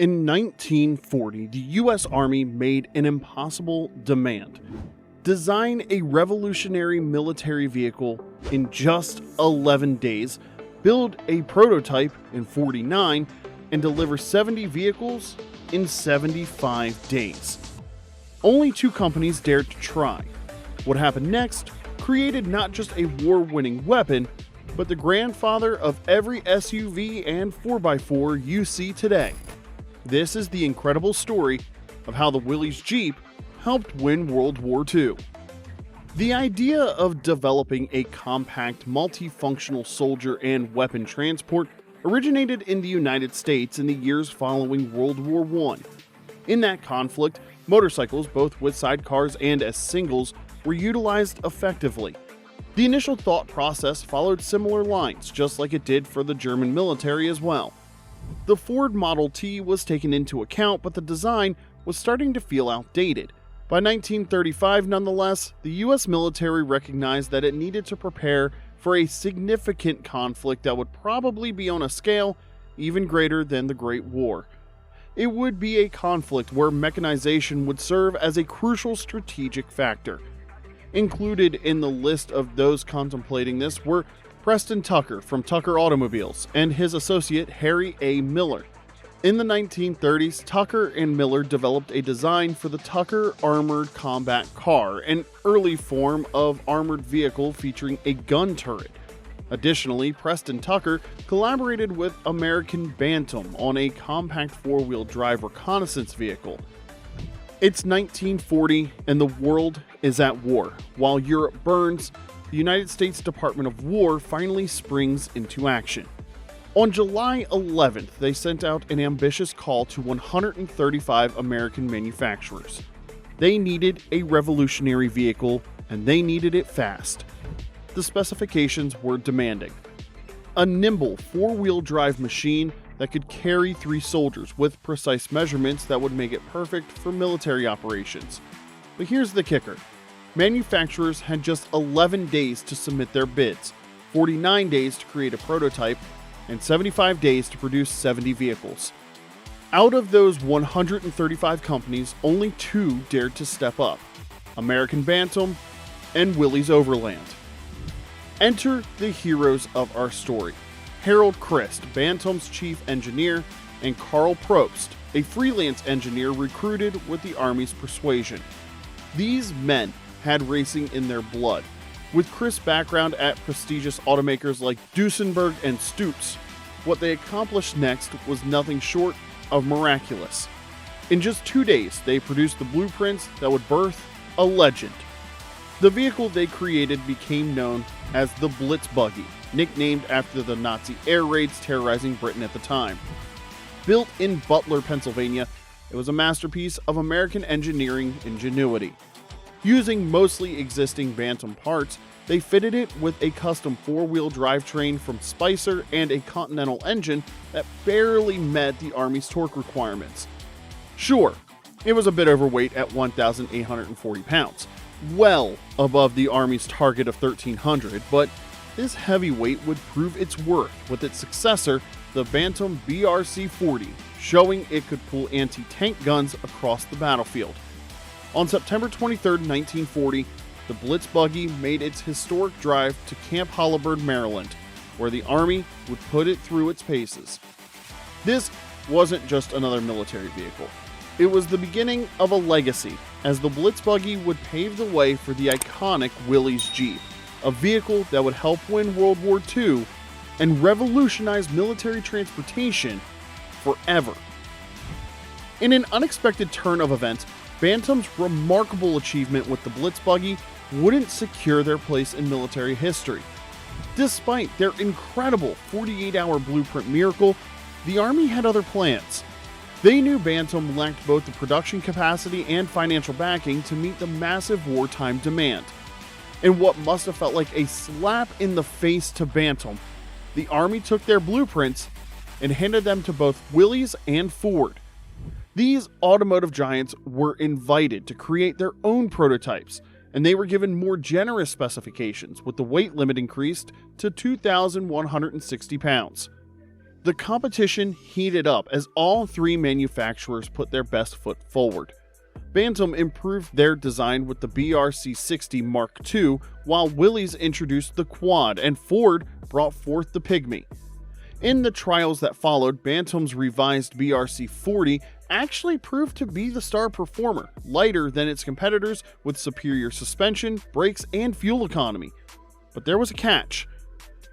In 1940, the U.S. Army made an impossible demand: design a revolutionary military vehicle in just 11 days, build a prototype in 49, and deliver 70 vehicles in 75 days. Only 2 companies dared to try. What happened next created not just a war-winning weapon, but the grandfather of every SUV and 4x4 you see today. This is the incredible story of how the Willys Jeep helped win World War II. The idea of developing a compact, multifunctional soldier and weapon transport originated in the United States in the years following World War I. In that conflict, motorcycles, both with sidecars and as singles, were utilized effectively. The initial thought process followed similar lines, just like it did for the German military as well. The Ford Model T was taken into account, but the design was starting to feel outdated. By 1935, nonetheless, the US military recognized that it needed to prepare for a significant conflict that would probably be on a scale even greater than the Great War. It would be a conflict where mechanization would serve as a crucial strategic factor. Included in the list of those contemplating this were Preston Tucker from Tucker Automobiles and his associate Harry A. Miller. In the 1930s, Tucker and Miller developed a design for the Tucker Armored Combat Car, an early form of armored vehicle featuring a gun turret. Additionally, Preston Tucker collaborated with American Bantam on a compact four-wheel drive reconnaissance vehicle. It's 1940 and the world is at war. While Europe burns, the United States Department of War finally springs into action. On July 11th, they sent out an ambitious call to 135 American manufacturers. They needed a revolutionary vehicle, and they needed it fast. The specifications were demanding: a nimble four-wheel drive machine that could carry 3 soldiers with precise measurements that would make it perfect for military operations. But here's the kicker: manufacturers had just 11 days to submit their bids, 49 days to create a prototype, and 75 days to produce 70 vehicles. Out of those 135 companies, only 2 dared to step up: American Bantam and Willys Overland. Enter the heroes of our story: Harold Christ, Bantam's chief engineer, and Carl Probst, a freelance engineer recruited with the Army's persuasion. These men had racing in their blood. With Christ's background at prestigious automakers like Duesenberg and Stoops, what they accomplished next was nothing short of miraculous. In just 2 days, they produced the blueprints that would birth a legend. The vehicle they created became known as the Blitz Buggy, nicknamed after the Nazi air raids terrorizing Britain at the time. Built in Butler, Pennsylvania, it was a masterpiece of American engineering ingenuity. Using mostly existing Bantam parts, they fitted it with a custom 4-wheel drivetrain from Spicer and a Continental engine that barely met the Army's torque requirements. Sure, it was a bit overweight at 1,840 pounds, well above the Army's target of 1,300, but this heavy weight would prove its worth with its successor, the Bantam BRC-40, showing it could pull anti-tank guns across the battlefield. On September 23, 1940, the Blitz Buggy made its historic drive to Camp Holabird, Maryland, where the Army would put it through its paces. This wasn't just another military vehicle. It was the beginning of a legacy, as the Blitz Buggy would pave the way for the iconic Willys Jeep, a vehicle that would help win World War II and revolutionize military transportation forever. In an unexpected turn of events, Bantam's remarkable achievement with the Blitz Buggy wouldn't secure their place in military history. Despite their incredible 48-hour blueprint miracle, the Army had other plans. They knew Bantam lacked both the production capacity and financial backing to meet the massive wartime demand. In what must have felt like a slap in the face to Bantam, the Army took their blueprints and handed them to both Willys and Ford. These automotive giants were invited to create their own prototypes, and they were given more generous specifications, with the weight limit increased to 2,160 pounds. The competition heated up as all three manufacturers put their best foot forward. Bantam improved their design with the BRC-60 Mark II, while Willys introduced the Quad and Ford brought forth the Pygmy. In the trials that followed, Bantam's revised BRC-40 actually proved to be the star performer, lighter than its competitors with superior suspension, brakes, and fuel economy. But there was a catch.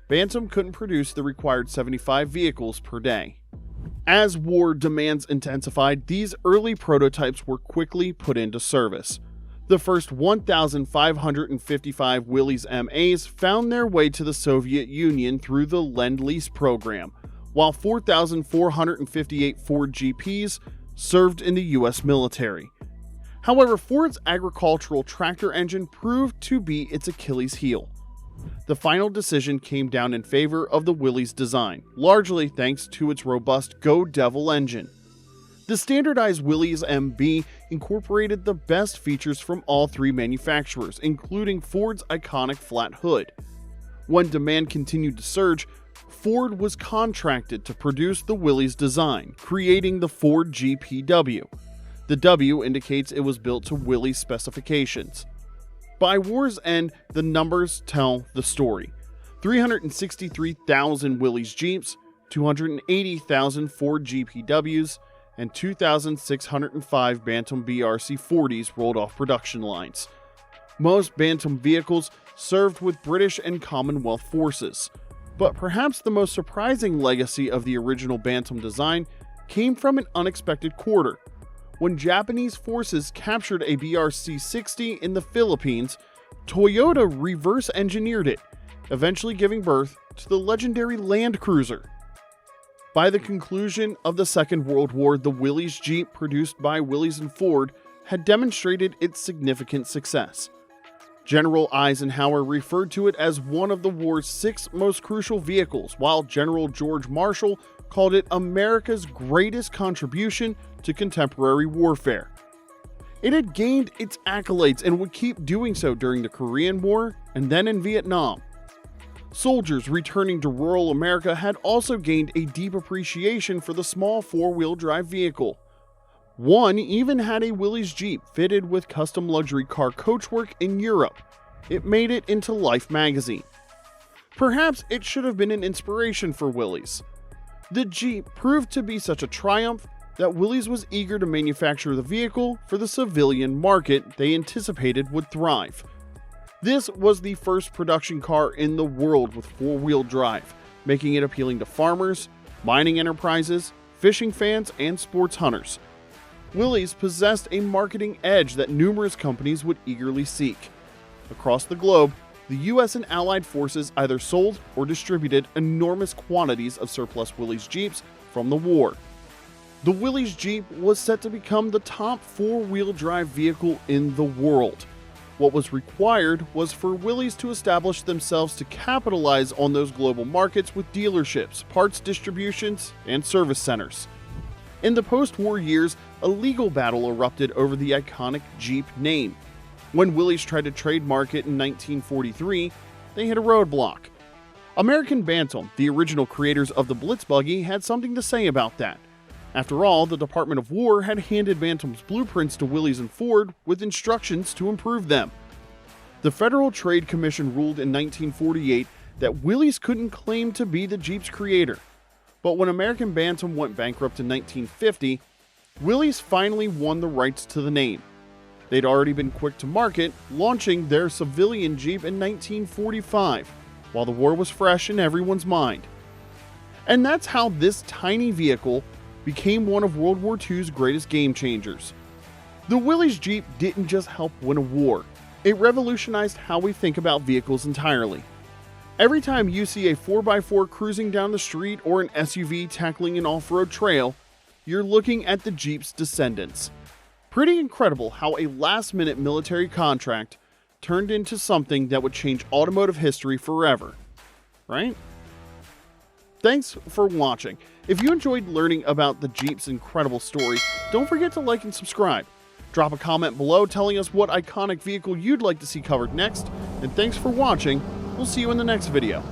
Bantam couldn't produce the required 75 vehicles per day. As war demands intensified, these early prototypes were quickly put into service. The first 1,555 Willys MAs found their way to the Soviet Union through the Lend-Lease program, while 4,458 Ford GPs served in the US military. However, Ford's agricultural tractor engine proved to be its Achilles heel. The final decision came down in favor of the Willys design, largely thanks to its robust Go Devil engine. The standardized Willys MB incorporated the best features from all three manufacturers, including Ford's iconic flat hood. When demand continued to surge, Ford was contracted to produce the Willys design, creating the Ford GPW. The W indicates it was built to Willys specifications. By war's end, the numbers tell the story. 363,000 Willys Jeeps, 280,000 Ford GPWs, and 2,605 Bantam BRC-40s rolled off production lines. Most Bantam vehicles served with British and Commonwealth forces. But perhaps the most surprising legacy of the original Bantam design came from an unexpected quarter. When Japanese forces captured a BRC-60 in the Philippines, Toyota reverse-engineered it, eventually giving birth to the legendary Land Cruiser. By the conclusion of the Second World War, the Willys Jeep, produced by Willys and Ford, had demonstrated its significant success. General Eisenhower referred to it as one of the war's 6 most crucial vehicles, while General George Marshall called it America's greatest contribution to contemporary warfare. It had gained its accolades and would keep doing so during the Korean War and then in Vietnam. Soldiers returning to rural America had also gained a deep appreciation for the small 4-wheel drive vehicle. One even had a Willys Jeep fitted with custom luxury car coachwork in Europe. It made it into Life magazine. Perhaps it should have been an inspiration for Willys. The Jeep proved to be such a triumph that Willys was eager to manufacture the vehicle for the civilian market they anticipated would thrive. This was the first production car in the world with 4-wheel drive, making it appealing to farmers, mining enterprises, fishing fans, and sports hunters. Willys possessed a marketing edge that numerous companies would eagerly seek. Across the globe, the US and Allied forces either sold or distributed enormous quantities of surplus Willys Jeeps from the war. The Willys Jeep was set to become the top 4-wheel drive vehicle in the world. What was required was for Willys to establish themselves to capitalize on those global markets with dealerships, parts distributions, and service centers. In the post-war years, a legal battle erupted over the iconic Jeep name. When Willys tried to trademark it in 1943, they hit a roadblock. American Bantam, the original creators of the Blitz Buggy, had something to say about that. After all, the Department of War had handed Bantam's blueprints to Willys and Ford with instructions to improve them. The Federal Trade Commission ruled in 1948 that Willys couldn't claim to be the Jeep's creator. But when American Bantam went bankrupt in 1950, Willys finally won the rights to the name. They'd already been quick to market, launching their civilian Jeep in 1945, while the war was fresh in everyone's mind. And that's how this tiny vehicle became one of World War II's greatest game changers. The Willys Jeep didn't just help win a war, it revolutionized how we think about vehicles entirely. Every time you see a 4x4 cruising down the street or an SUV tackling an off-road trail, you're looking at the Jeep's descendants. Pretty incredible how a last-minute military contract turned into something that would change automotive history forever, right? Thanks for watching. If you enjoyed learning about the Jeep's incredible story, don't forget to like and subscribe. Drop a comment below telling us what iconic vehicle you'd like to see covered next, and thanks for watching. We'll see you in the next video.